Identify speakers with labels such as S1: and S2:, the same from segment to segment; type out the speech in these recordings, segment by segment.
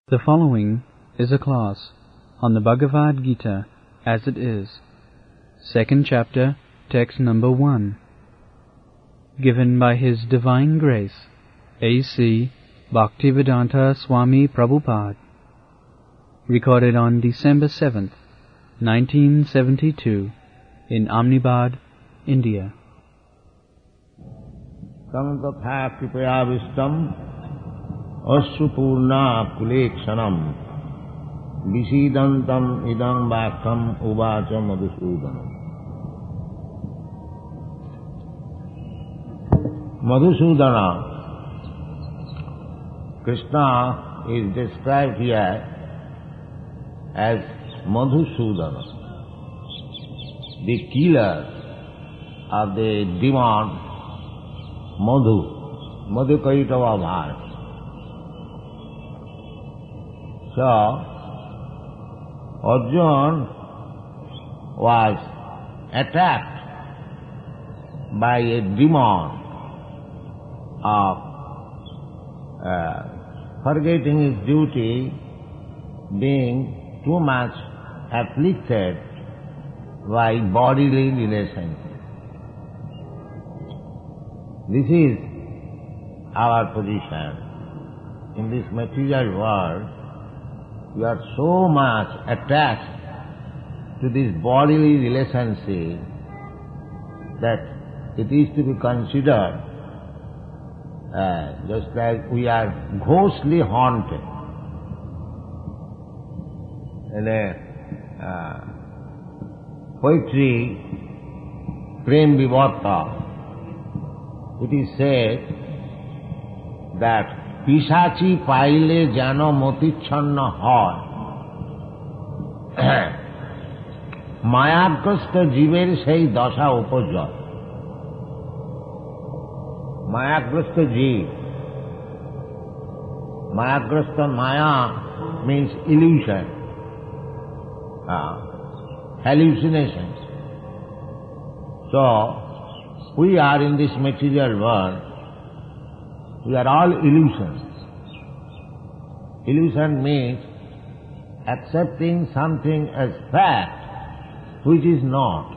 S1: The following is a class on the Bhagavad Gita as it is, second chapter, text number 1, given by His Divine Grace, A.C. Bhaktivedanta Swami Prabhupada, recorded on December 7th, 1972, in Ahmedabad, India.
S2: Samtatha kripayavistam Asupurna kulekshanam Visidantam idam vakam uvacha Madhusudanam. Madhusudana, Krishna is described here as Madhusudana, the killer of the demon Madhu Kaitava Bhara. So, Arjuna was attacked by a demon of forgetting his duty, being too much afflicted by bodily relations. This is our position. In this material world, we are so much attached to this bodily relationship that it is to be considered just like we are ghostly haunted. In a poetry, Prem Vivarta, it is said that পিশাচি পাইলে যেন মতিচ্ছন্ন হয়, মায়াগ্রস্ত জীবের সেই দশা উপজয়। মায়াগ্রস্ত জীব, মায়াগ্রস্ত মায়া means illusion, hallucinations. So, we are in this material world. We are all illusions. Illusion means accepting something as fact which is not.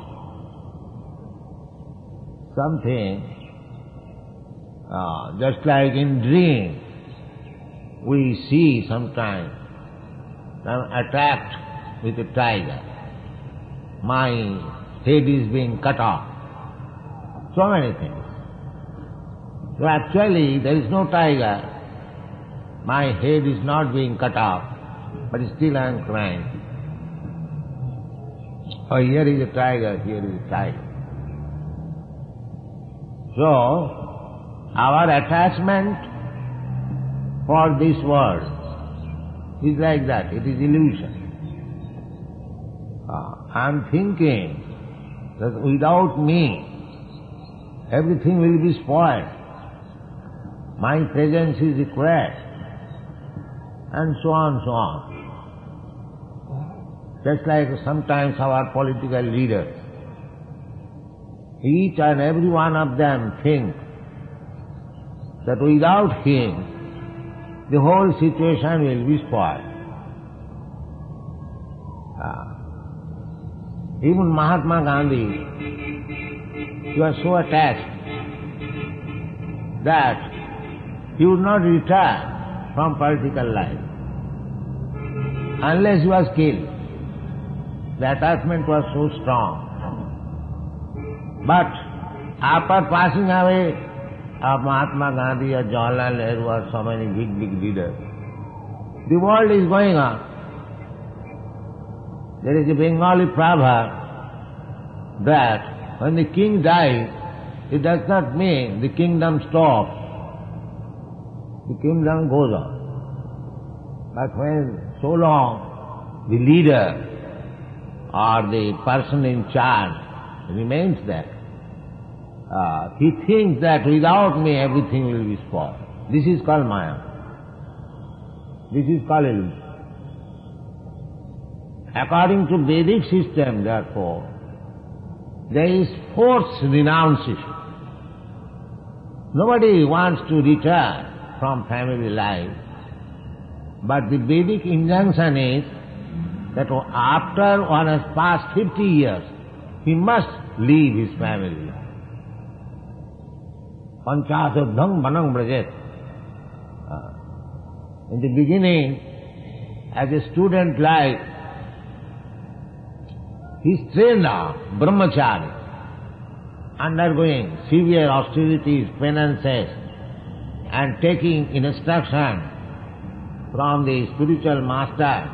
S2: Something, just like in dream, we see sometimes I'm attacked with a tiger. My head is being cut off. So many things. So actually, there is no tiger. My head is not being cut off, but still I am crying. Oh, here is a tiger, here is a tiger. So, our attachment for this world is like that, it is illusion. I am thinking that without me, everything will be spoiled. My presence is required, and so on, so on. Just like sometimes our political leaders, each and every one of them think that without him, the whole situation will be spoiled. Even Mahatma Gandhi, he was so attached that he would not retire from political life unless he was killed. The attachment was so strong. But after passing away of Mahatma Gandhi or Jawaharlal Nehru or so many big leaders, the world is going on. There is a Bengali proverb that when the king dies, it does not mean the kingdom stops. The kingdom goes on. But when so long the leader or the person in charge remains there, he thinks that without me everything will be spoiled. This is called Maya. This is called illusion. According to Vedic system, therefore, there is forced renunciation. Nobody wants to retire from family life But the Vedic injunction is that after one has passed 50 years, he must leave his family life. Panchasodham vanam brajet. In the beginning, as a student life, he is trained up, brahmachari, undergoing severe austerities, penances, and taking instruction from the spiritual master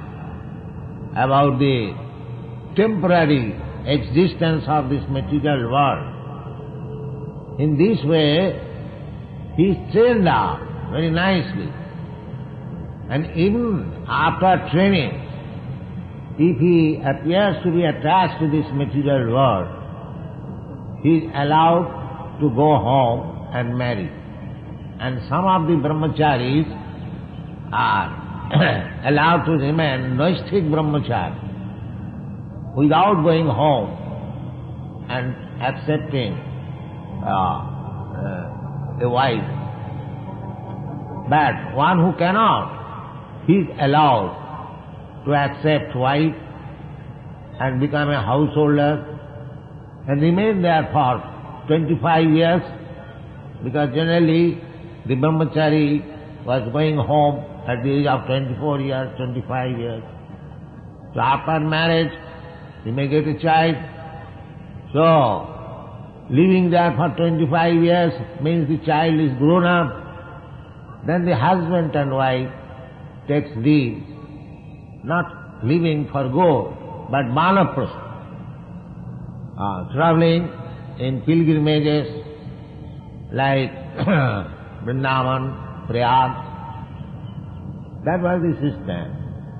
S2: about the temporary existence of this material world. In this way, he is trained up very nicely. And even after training, if he appears to be attached to this material world, he is allowed to go home and marry. And some of the brahmacharis are allowed to remain noistic brahmachari without going home and accepting a wife. But one who cannot, he is allowed to accept wife and become a householder and remain there for 25 years, because generally the brahmachari was going home at the age of 24 years, 25 years. So after marriage, he may get a child. So, living there for 25 years means the child is grown up. Then the husband and wife takes leave, not living for good, but vanaprastha, traveling in pilgrimages like Vrindavan, Prayag. That was the system.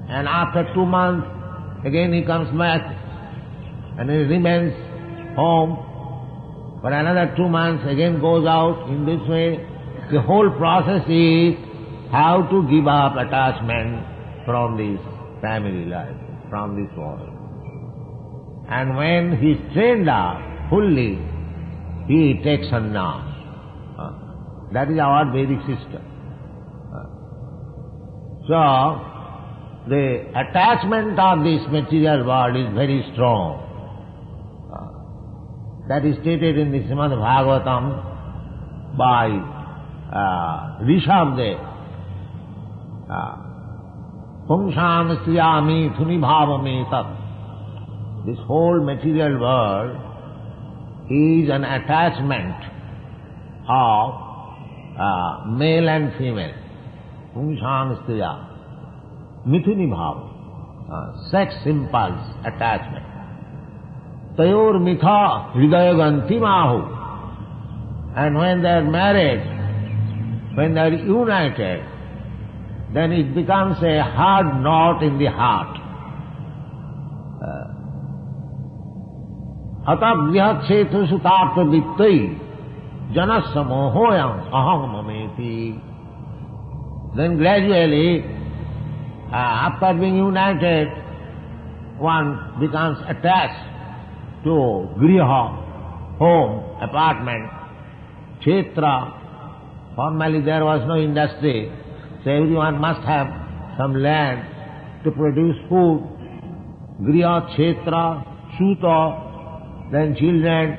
S2: And after 2 months, again he comes back and he remains home. For another 2 months, again goes out. In this way, the whole process is how to give up attachment from this family life, from this world. And when he is trained up fully, he takes sannyas. That is our Vedic system. So, the attachment of this material world is very strong. That is stated in the Srimad Bhagavatam by Rishabdev. Pumsam striyami thuni bhavami tat. This whole material world is an attachment of male and female. Pumsam striya. Mithuni bhava. Sex impulse attachment. Tayor mitha hridayaganti mahu. And when they are married, when they are united, then it becomes a hard knot in the heart. Atavyachethu sutartha vittai janasya mohoyam aham mameti. Then gradually, after being united, one becomes attached to griha, home, apartment, kshetra. Formerly there was no industry, so everyone must have some land to produce food. Griha, kshetra, suta, then children,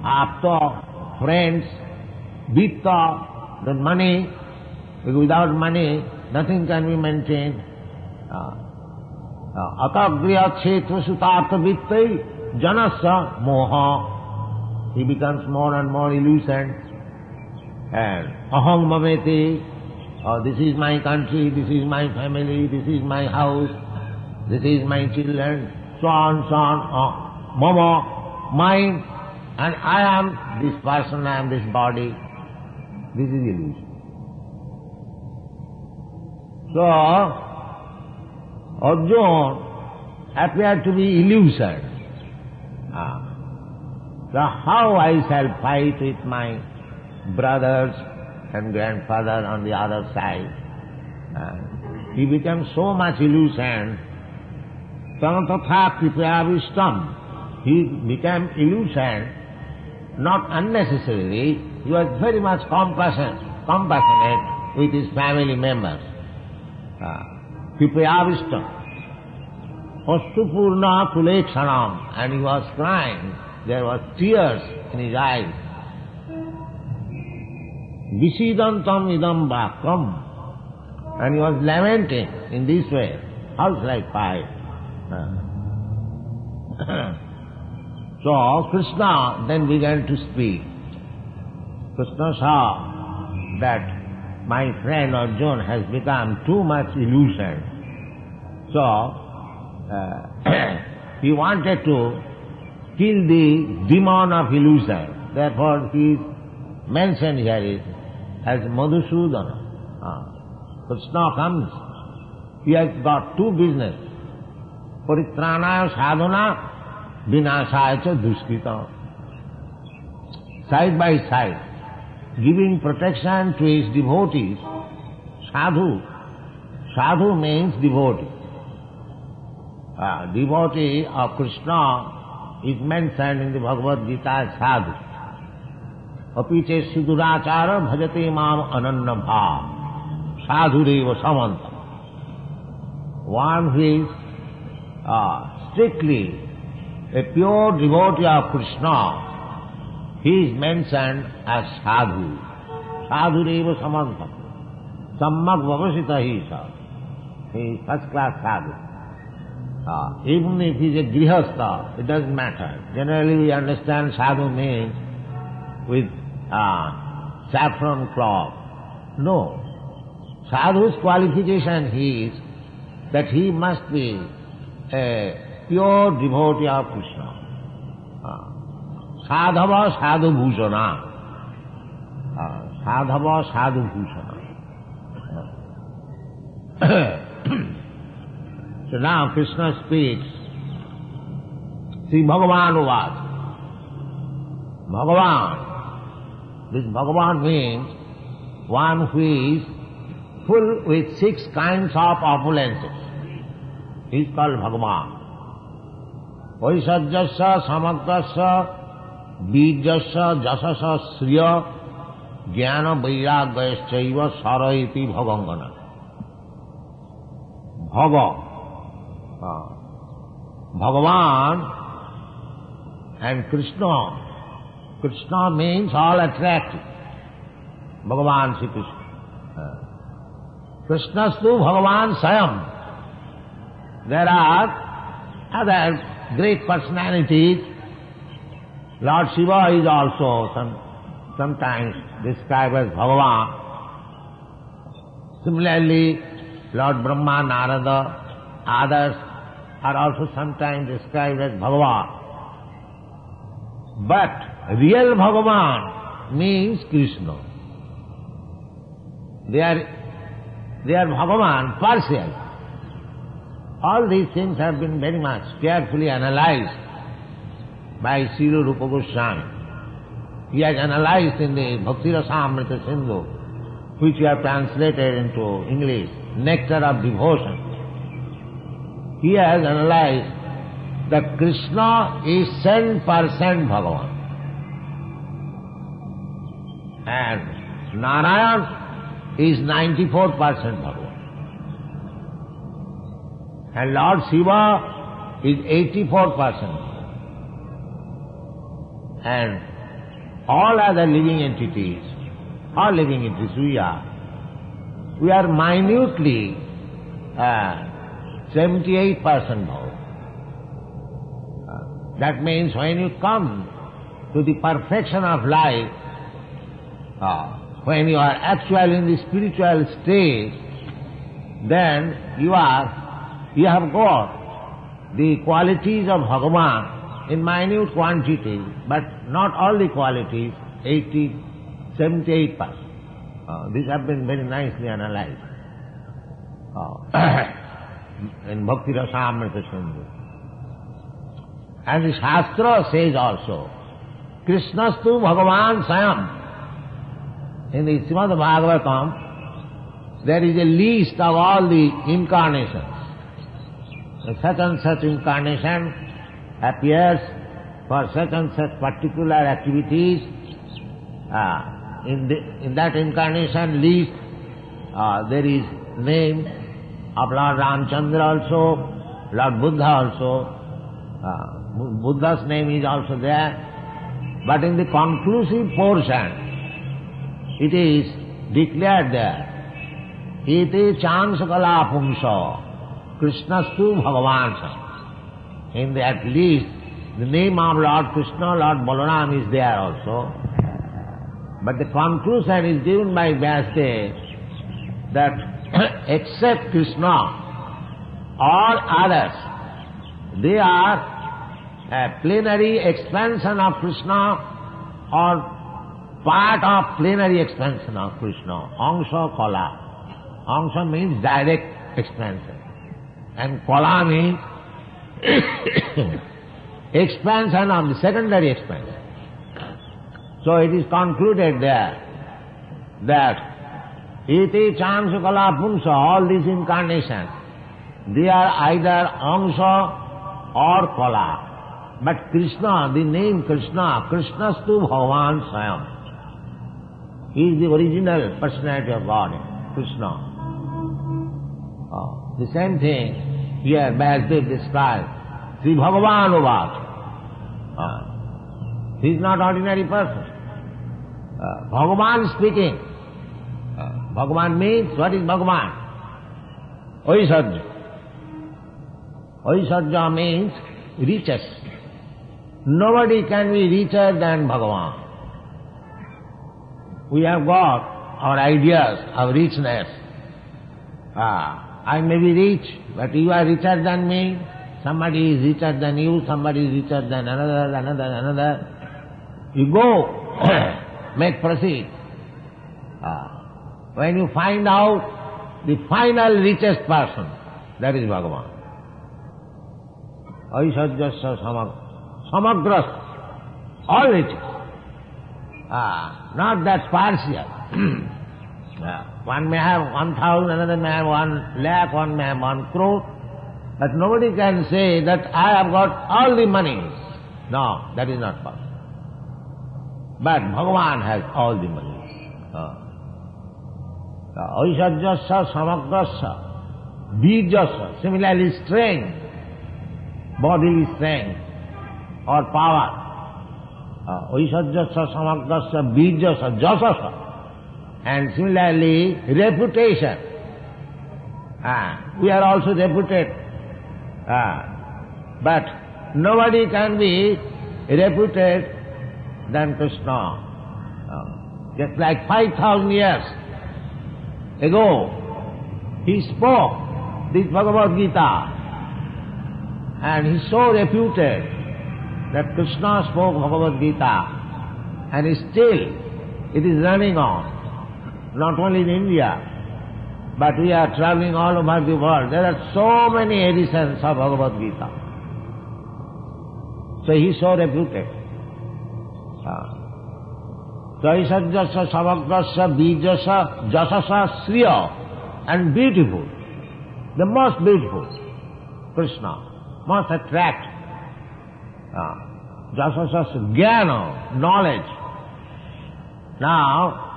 S2: apta, friends, vitta, then money. Because without money, nothing can be maintained. Atagriya kshetra sutartha vittai janasya moha. He becomes more and more illusioned. And aham mameti, this is my country, this is my family, this is my house, this is my children, so on, so on. Mama, mine, and I am this person, I am this body. This is illusion. So, Arjuna appeared to be illusion. So how I shall fight with my brothers and grandfather on the other side? He became so much illusion. He became illusion, not unnecessarily. He was very much compassionate with his family members. Pipayavishtam, Astupurna Kulekshanam, and he was crying. There was tears in his eyes. Visidantam idam vakam, and he was lamenting in this way, house like fire. So Krishna then began to speak. Krishna saw that my friend Arjuna has become too much illusion. So he wanted to kill the demon of illusion. Therefore he is mentioned here as Madhusudana. Krishna comes. He has got two business. Paritranaya sadhana, vinashaya cha duskritam. Side by side, giving protection to his devotees. Sadhu. Sadhu means devotee. Devotee of Krishna is mentioned in the Bhagavad Gita as sadhu. Apiche sidurachara bhajate mam ananna bhav. Sadhureva samanta. One who is strictly a pure devotee of Krishna, he is mentioned as sadhu. Sadhureva samanta. Sammak vavasita hi sa. He is first class sadhu. Even if he is a grihastha, it doesn't matter. Generally we understand sadhu means with saffron cloth. No. Sadhu's qualification is that he must be a pure devotee of Krishna. Sadhava sadhu bhusana. Sadhava sadhu bhusana. So now Krishna speaks. See, Bhagavan was. Bhagavan. This Bhagavan means one who is full with 6 kinds of opulences. He is called Bhagavan. Vaisajyasya, Samagrasya, Bijasya, Jasasya, Sriya, Jnana, Vairagyasya, Saraiti, Bhavangana. Bhagavan and Krishna. Krishna means all attractive. Bhagavan Sri Krishna. Krishnastu Bhagavan Sayam. There are other great personalities. Lord Shiva is also sometimes described as Bhagavan. Similarly, Lord Brahma, Narada, others are also sometimes described as Bhagavan. But real Bhagavan means Krishna. They are Bhagavan partial. All these things have been very much carefully analyzed by Srila Rupa Goswami. He has analyzed in the Bhakti Rasamrita Sindhu, which we have translated into English, Nectar of Devotion. He has analyzed that Krishna is 10% Bhagavan. And Narayan is 94% Bhagavan. And Lord Shiva is 84%. And all other living entities, we are minutely 78% Bhagavan. That means when you come to the perfection of life, when you are actually in the spiritual state, then you have got the qualities of Bhagavan in minute quantity, but not all the qualities, 78%. These have been very nicely analyzed in Bhakti Rasamrita Sindhu. And the Shastra says also, Krishnastu Bhagavan Sayam. In the Srimad Bhagavatam, there is a list of all the incarnations. Such and such incarnation appears for such and such particular activities. In that incarnation list, there is name of Lord Ramchandra also, Lord Buddha also. Buddha's name is also there. But in the conclusive portion, it is declared there, Iti chansakala pumsa, Krishnastu Bhagavansa. In the, at least, the name of Lord Krishna, Lord Balaram is there also. But the conclusion is given by Vyasadeva that except Krishna, all others, they are a plenary expansion of Krishna or part of plenary expansion of Krishna. Angsha Kala. Angsha means direct expansion. And Kala means expansion of the secondary expansion. So it is concluded there that Iti Chansha Kala Pumsa, all these incarnations, they are either Angsha or Kala. But Krishna, the name Krishna, Krishnastu Bhagavan Swayam. He is the original personality of God, Krishna. The same thing here Vyasadeva described. Sri Bhagavan Uvat. He is not ordinary person. Bhagavan speaking. Bhagavan means, what is Bhagavan? Aishadja. Aishadja means richest. Nobody can be richer than Bhagavan. We have got our ideas of richness. I may be rich, but you are richer than me. Somebody is richer than you, somebody is richer than another. You go, make proceed. When you find out the final richest person, that is Bhagavan. Aishadjasya samagras, all riches. Not that partial. One may have 1,000, another may have 1 lakh, one may have 1 crore. But nobody can say that I have got all the money. No, that is not possible. But Bhagavan has all the money. Aishadjasya samagrasya, bijasya, similarly strength, bodily strength or power. Aishadjasya samagrasya, bijasya, jasasya. And similarly, reputation. We are also reputed. But nobody can be reputed than Krishna. Just like 5,000 years ago, he spoke this Bhagavad Gita, and he so reputed that Krishna spoke Bhagavad Gita, and still it is running on. Not only in India, but we are traveling all over the world. There are so many editions of Bhagavad Gita. So he is so reputed. Aishadjasya samagrasya bijasya jasasya sriya, and beautiful, the most beautiful, Krishna, most attract. Jasasya jnana, knowledge. Now,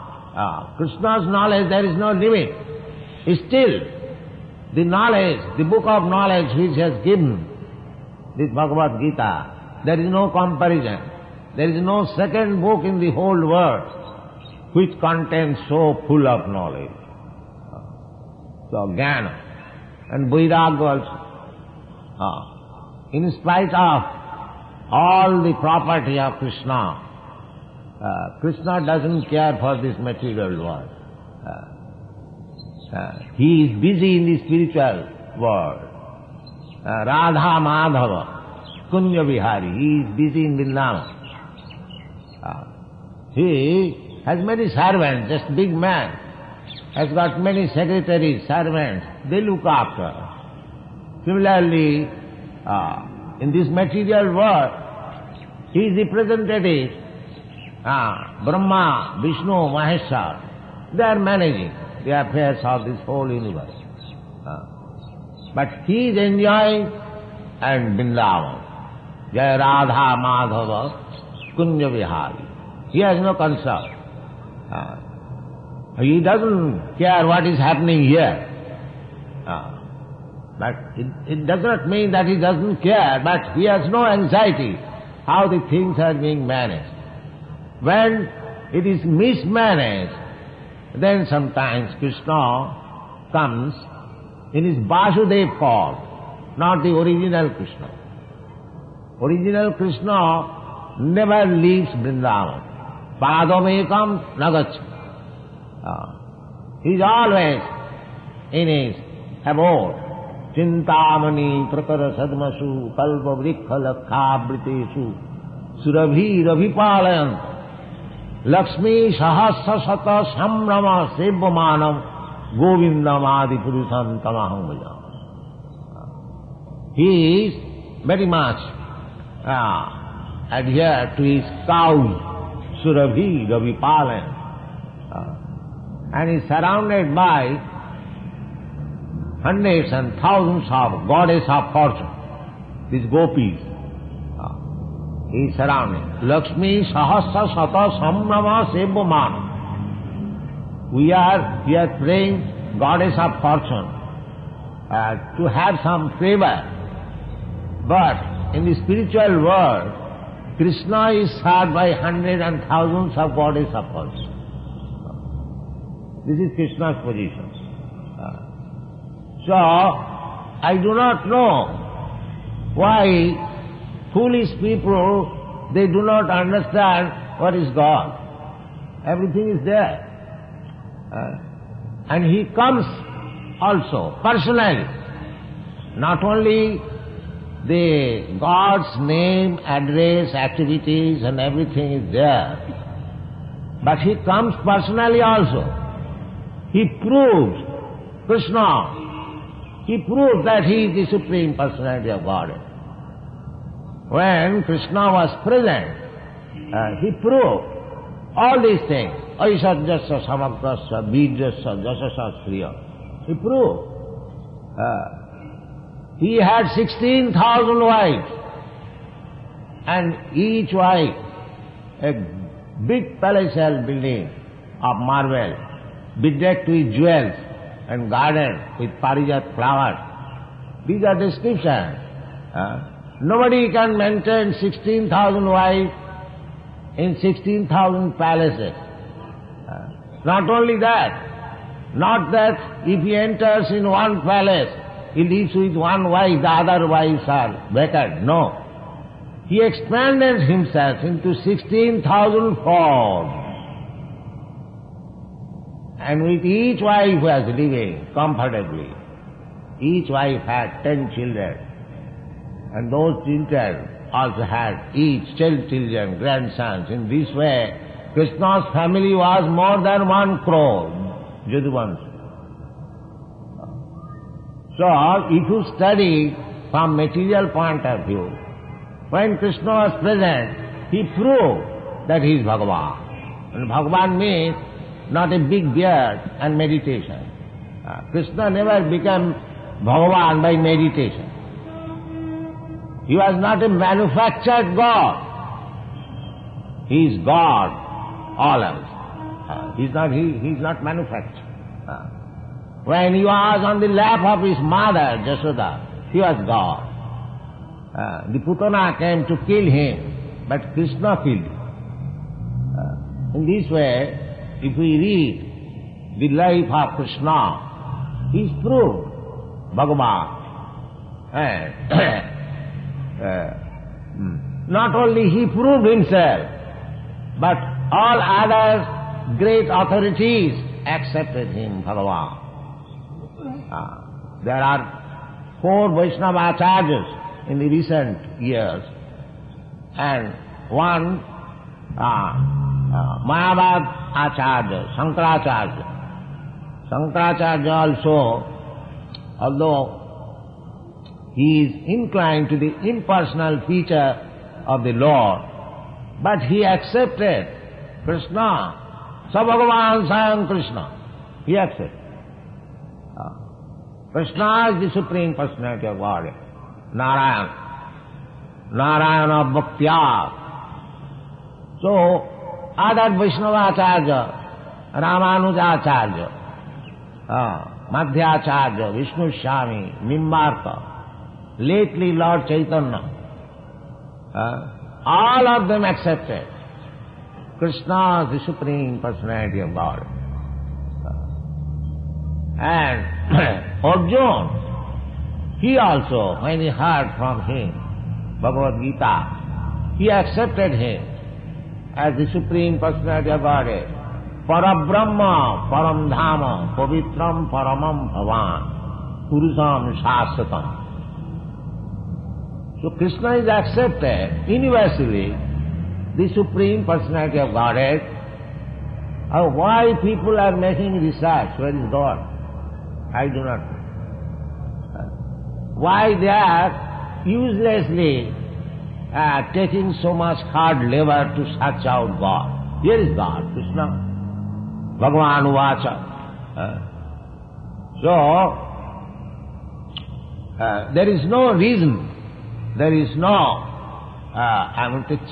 S2: Krishna's knowledge, there is no limit. Still, the knowledge, the book of knowledge which he has given, this Bhagavad Gita, there is no comparison. There is no second book in the whole world which contains so full of knowledge. So, Jnana and Vairagya also. In spite of all the property of Krishna, Krishna doesn't care for this material world. He is busy in the spiritual world. Radha Madhava, Kunja Vihari, he is busy in Vrindavan. He has many servants, just big man, has got many secretaries, servants, they look after. Similarly, in this material world, he is the representative. Brahma, Vishnu, Maheshwar, they are managing the affairs of this whole universe. But he is enjoying and Vrindavan. Jai Radha Madhava Kunja Vihari. He has no concern. He doesn't care what is happening here. But it does not mean that he doesn't care, but he has no anxiety how the things are being managed. When it is mismanaged, then sometimes Krishna comes in his Vasudev form, not the original Krishna. Original Krishna never leaves Vrindavan. Padamekam nagaccha. He is always in his abode. Chintamani prakara sadmasu kalpa vrikha lakhabriteshu surabhi rabhipalayant Lakshmi sahasra sata samrama sevvamanam govindam adi purusam tamaham bhajam. He is very much adhered to his cow, surabhi rabhipalayant, and is surrounded by hundreds and thousands of goddess of fortune, these gopis. He is surrounded. Lakshmi sahasra sata samrama sevvamanam. We are here praying goddess of fortune to have some favor. But in the spiritual world, Krishna is served by hundreds and thousands of goddess of fortune. This is Krishna's position. So, I do not know why foolish people, they do not understand what is God. Everything is there. And he comes also, personally. Not only the God's name, address, activities and everything is there, but he comes personally also. He proves, Krishna, he proves that he is the Supreme Personality of Godhead. When Krishna was present, he proved all these things. Aisarjasya samagrasya bijasya jasasya sriya. He proved. He had 16,000 wives, and each wife a big palatial building of marble, bedecked with jewels and garden with parijat flowers. These are descriptions. Nobody can maintain 16,000 wives in 16,000 palaces. Not only that, not that if he enters in one palace, he lives with one wife, the other wives are vacant. No. He expanded himself into 16,000 forms. And with each wife was living comfortably. Each wife had 10 children. And those children also had each children, grandsons. In this way, Krishna's family was more than 1 crore, Jaduvanshi. So, if you study from material point of view, when Krishna was present, he proved that he is Bhagavan. And Bhagavan means not a big beard and meditation. Krishna never became Bhagavan by meditation. He was not a manufactured God. He is God, always. He is not manufactured. When he was on the lap of his mother, Jashoda, he was God. The Putana came to kill him, but Krishna killed him. In this way, if we read the life of Krishna, he is proved Bhagavan. Not only he proved himself, but all other great authorities accepted him, Bhagavan. There are 4 Vaishnava acharyas in the recent years, and one Mayavad Acharya, Shankaracharya. Shankaracharya also, although he is inclined to the impersonal feature of the Lord, but he accepted Krishna, Sa Bhagavan Sayam Krishna. He accepted. Krishna is the Supreme Personality of Godhead, Narayan. Narayana Bhaktya. So, other Vaishnava Acharya, Ramanuja Acharya, Madhyacharya, Vishnu Swami, Nimbarka, lately Lord Chaitanya, all of them accepted Krishna is the Supreme Personality of God. And Arjuna, he also, when he heard from him Bhagavad Gita, he accepted him as the Supreme Personality of Godhead. Parabrahma, Param Dhama, Pavitram Paramam Bhavan, Purusam Shastratam. So Krishna is accepted universally, the Supreme Personality of Godhead. Why people are making research, where is God? I do not know. Why they are uselessly taking so much hard labor to search out God? Here is God, Krishna, Bhagavan Uvacha. So, there is no reason, there is no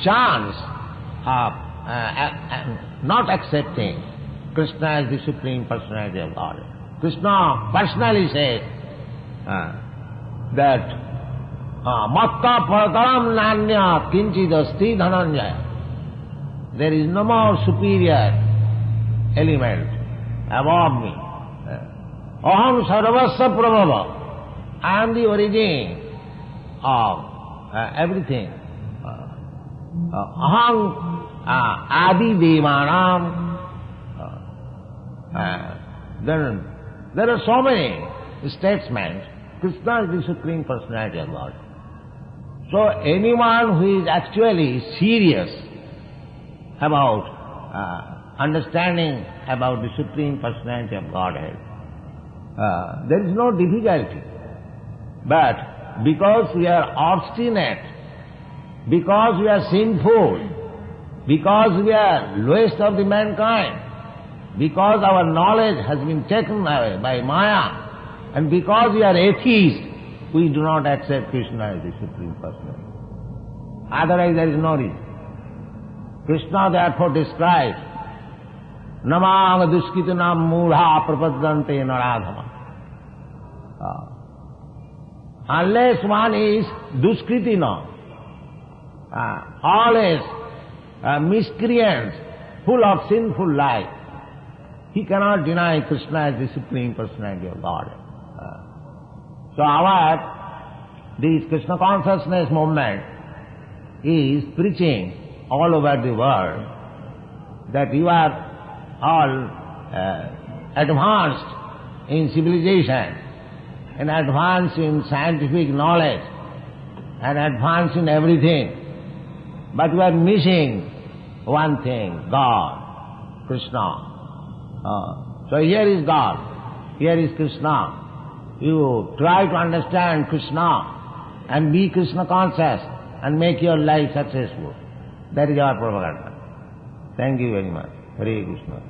S2: chance of not accepting Krishna as the Supreme Personality of God. Krishna personally says that Matta Parataram Nanya Kinchid Asti Dhananjaya. There is no more superior element above me. Aham Sarvasya Prabhava. I am the origin of everything. Aham Adi Devanam. Then there are so many statements. Krishna is the Supreme Personality of God. So anyone who is actually serious about understanding about the Supreme Personality of Godhead, there is no difficulty. But because we are obstinate, because we are sinful, because we are lowest of the mankind, because our knowledge has been taken away by Maya, and because we are atheists, we do not accept Krishna as the Supreme Personality. Otherwise there is no reason. Krishna therefore describes, Namang duskitanam mudha prapadante naradhama. Unless one is duskritina, always miscreants, full of sinful life, he cannot deny Krishna as the Supreme Personality of God. So this Krishna consciousness movement is preaching all over the world that you are all advanced in civilization and advanced in scientific knowledge and advanced in everything, but you are missing one thing, God, Krishna. So here is God, here is Krishna. You try to understand Krishna and be Krishna conscious and make your life successful. That is our propaganda. Thank you very much. Hare Krishna.